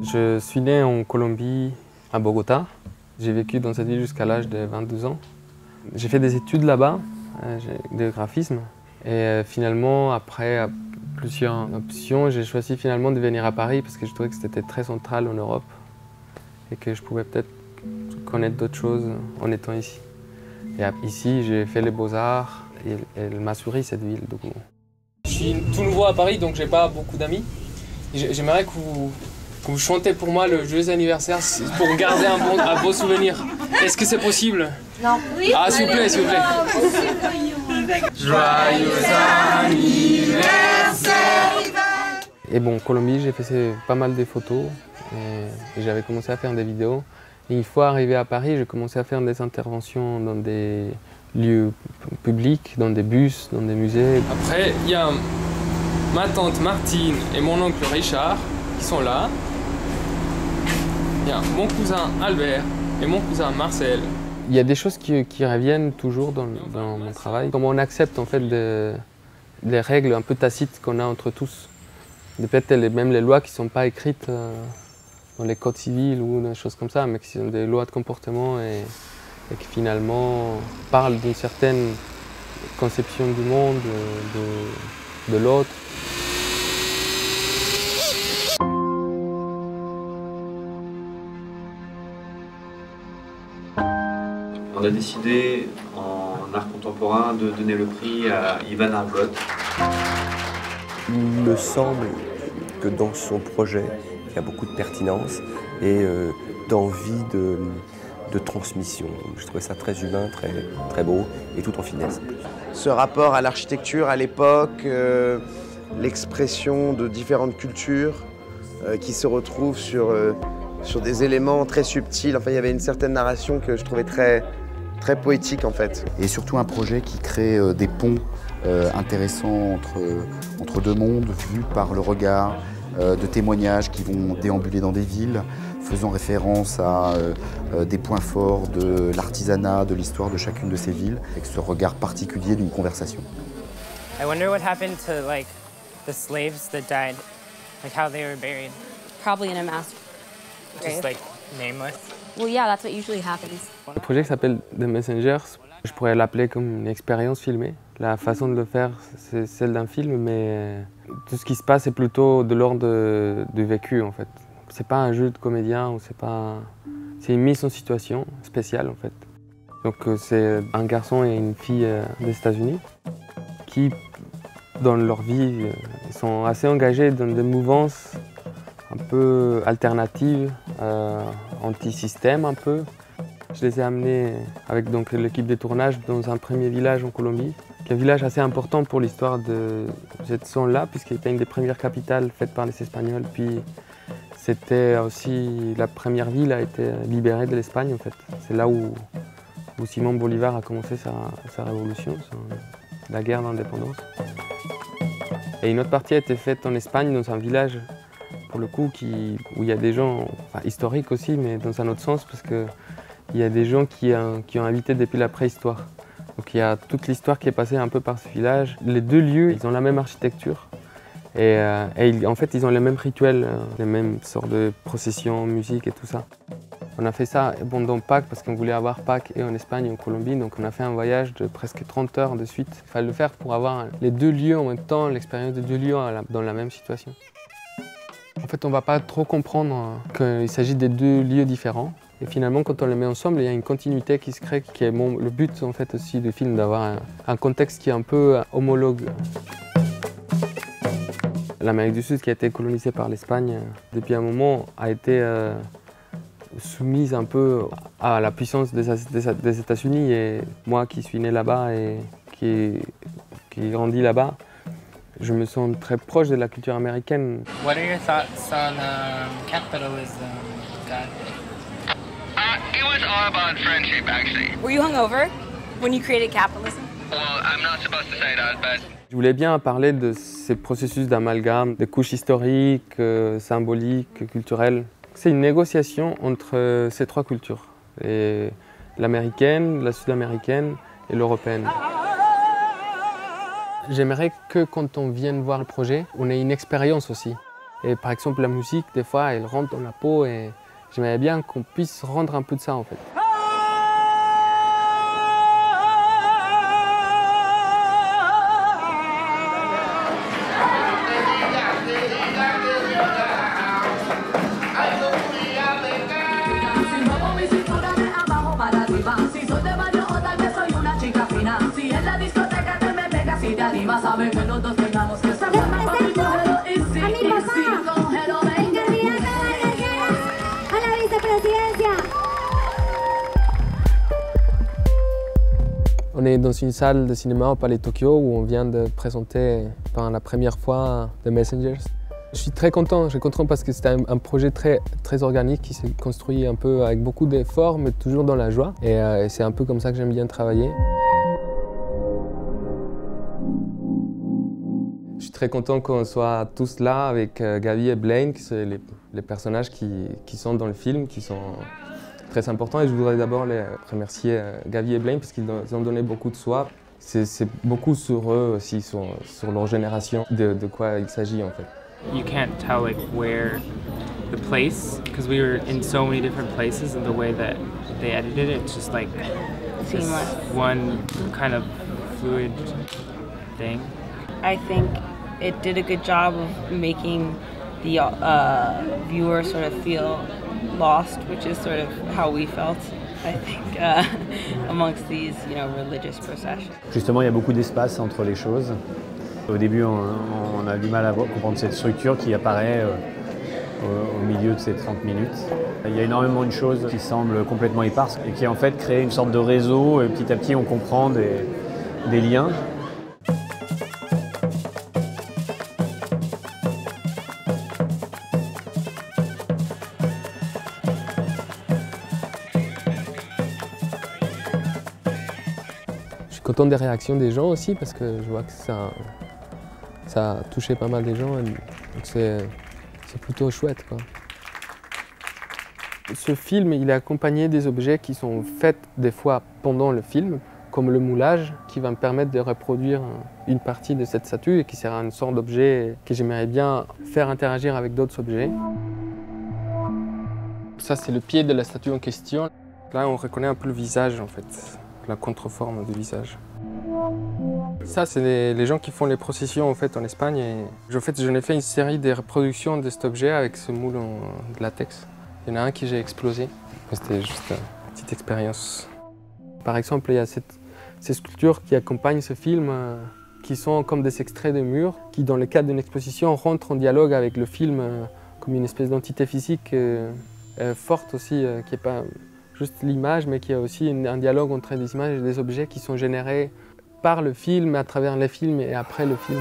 Je suis né en Colombie, à Bogota. J'ai vécu dans cette ville jusqu'à l'âge de 22 ans. J'ai fait des études là-bas, de graphisme. Et finalement, après plusieurs options, j'ai choisi finalement de venir à Paris parce que je trouvais que c'était très central en Europe et que je pouvais peut-être connaître d'autres choses en étant ici. Et ici, j'ai fait les Beaux-Arts et elle m'a souri cette ville. Du coup. Je suis tout nouveau à Paris, donc j'ai pas beaucoup d'amis. J'aimerais que vous chantez pour moi le joyeux anniversaire pour garder un beau souvenir. Est-ce que c'est possible? Non. Oui. Ah, s'il vous plaît, s'il vous plaît. Joyeux anniversaire. Et bon, en Colombie, j'ai fait pas mal de photos et j'avais commencé à faire des vidéos. Et une fois arrivé à Paris, j'ai commencé à faire des interventions dans des lieux publics, dans des bus, dans des musées. Après, il y a ma tante Martine et mon oncle Richard qui sont là. Il y a mon cousin Albert et mon cousin Marcel. Il y a des choses qui reviennent toujours dans mon travail. Comment on accepte en fait les règles un peu tacites qu'on a entre tous. Peut-être même les lois qui ne sont pas écrites dans les codes civils ou des choses comme ça, mais qui sont des lois de comportement et qui finalement parlent d'une certaine conception du monde, de l'autre. On a décidé en art contemporain de donner le prix à Ivan Argot. Il me semble que dans son projet, il y a beaucoup de pertinence et d'envie de transmission. Je trouvais ça très humain, très beau et tout en finesse. Ce rapport à l'architecture à l'époque, l'expression de différentes cultures qui se retrouvent sur des éléments très subtils. Enfin, il y avait une certaine narration que je trouvais très poétique en fait. Et surtout un projet qui crée des ponts intéressants entre deux mondes, vus par le regard, de témoignages qui vont déambuler dans des villes, faisant référence à des points forts de l'artisanat, de l'histoire de chacune de ces villes, avec ce regard particulier d'une conversation. I wonder what happened to like the slaves that died, like how they were buried. Probably in a mass grave. Just like nameless. Well, yeah, that's what usually happens. Le projet qui s'appelle The Messengers, je pourrais l'appeler comme une expérience filmée. La façon de le faire, c'est celle d'un film, mais tout ce qui se passe est plutôt de l'ordre du vécu en fait. C'est pas un jeu de comédien ou c'est une mise en situation spéciale en fait. Donc c'est un garçon et une fille des États-Unis qui, dans leur vie, sont assez engagés dans des mouvances un peu alternatives, anti-système un peu. Je les ai amenés avec l'équipe de tournage dans un premier village en Colombie, qui est un village assez important pour l'histoire de cette zone-là, puisqu'il était une des premières capitales faites par les Espagnols. Puis c'était aussi la première ville à être libérée de l'Espagne en fait. C'est là où Simón Bolívar a commencé sa révolution, la guerre d'indépendance. Et une autre partie a été faite en Espagne, dans un village, pour le coup, où il y a des gens, enfin, historiques aussi, mais dans un autre sens, parce qu'il y a des gens qui ont habité depuis la préhistoire. Donc il y a toute l'histoire qui est passée un peu par ce village. Les deux lieux, ils ont la même architecture. Et en fait, ils ont les mêmes rituels, les mêmes sortes de processions, musique et tout ça. On a fait ça pendant Pâques parce qu'on voulait avoir Pâques et en Espagne et en Colombie. Donc on a fait un voyage de presque 30 heures de suite. Il fallait le faire pour avoir les deux lieux en même temps, l'expérience des deux lieux dans la même situation. En fait, on ne va pas trop comprendre qu'il s'agit des deux lieux différents. Et finalement, quand on les met ensemble, il y a une continuité qui se crée, qui est le but en fait aussi du film, d'avoir un contexte qui est un peu homologue. L'Amérique du Sud, qui a été colonisée par l'Espagne depuis un moment, a été soumise un peu à la puissance des États-Unis. Et moi qui suis né là-bas et qui grandis là-bas, je me sens très proche de la culture américaine. What are your thoughts on capitalism, God? It was all about friendship, actually. Were you hungover when you created capitalism? Well, I'm not supposed to say that, but... Je voulais bien parler de ces processus d'amalgame, des couches historiques, symboliques, culturelles. C'est une négociation entre ces trois cultures, l'américaine, la sud-américaine et l'européenne. J'aimerais que quand on vienne voir le projet, on ait une expérience aussi. Et par exemple, la musique, des fois, elle rentre dans la peau et j'aimerais bien qu'on puisse rendre un peu de ça en fait. On est dans une salle de cinéma au Palais Tokyo où on vient de présenter pour la première fois The Messengers. Je suis très content parce que c'était un projet très organique qui s'est construit un peu avec beaucoup d'efforts mais toujours dans la joie. Et c'est un peu comme ça que j'aime bien travailler. Je suis très content qu'on soit tous là avec Gavi et Blaine, qui sont les personnages qui sont dans le film, qui sont très importants. Et je voudrais d'abord les remercier Gavi et Blaine parce qu'ils ont donné beaucoup de soi. C'est beaucoup sur eux aussi, sur leur génération, de quoi il s'agit en fait. You can't tell like where the place, because we were in so many different places, and the way that they edited it, it's just like seamless. One kind of fluid thing. I think it did a good job of making the viewer sort of feel lost, which is sort of how we felt, I think, amongst these, religious processions. Justement, il y a beaucoup d'espace entre les choses. Au début, on a du mal à comprendre cette structure qui apparaît au milieu de ces 30 minutes. Il y a énormément de choses qui semblent complètement éparses et qui en fait créent une sorte de réseau et petit à petit on comprend des liens. Je suis content des réactions des gens aussi parce que je vois que ça a touché pas mal de gens, donc c'est plutôt chouette, quoi. Ce film, il est accompagné des objets qui sont faits des fois pendant le film, comme le moulage, qui va me permettre de reproduire une partie de cette statue et qui sera une sorte d'objet que j'aimerais bien faire interagir avec d'autres objets. Ça, c'est le pied de la statue en question. Là, on reconnaît un peu le visage, en fait, la contreforme du visage. Ça, c'est les gens qui font les processions en fait en Espagne. Et en fait, j'en ai fait une série de reproductions de cet objet avec ce moule de latex. Il y en a un que j'ai explosé. C'était juste une petite expérience. Par exemple, il y a ces sculptures qui accompagnent ce film, qui sont comme des extraits de murs, qui dans le cadre d'une exposition rentrent en dialogue avec le film comme une espèce d'entité physique forte aussi, qui n'est pas juste l'image, mais qui a aussi un dialogue entre des images et des objets qui sont générés par le film, à travers les films et après le film.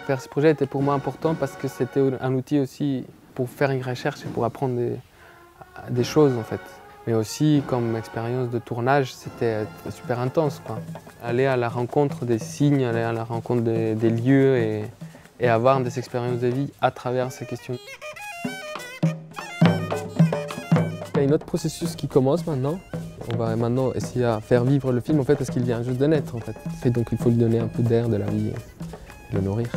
Faire ce projet était pour moi important parce que c'était un outil aussi pour faire une recherche et pour apprendre des choses en fait. Mais aussi comme expérience de tournage, c'était super intense, quoi. Aller à la rencontre des signes, aller à la rencontre des lieux et avoir des expériences de vie à travers ces questions. Il y a un autre processus qui commence maintenant. On va maintenant essayer à faire vivre le film en fait parce qu'il vient juste de naître en fait. Et donc il faut lui donner un peu d'air, de la vie et le nourrir.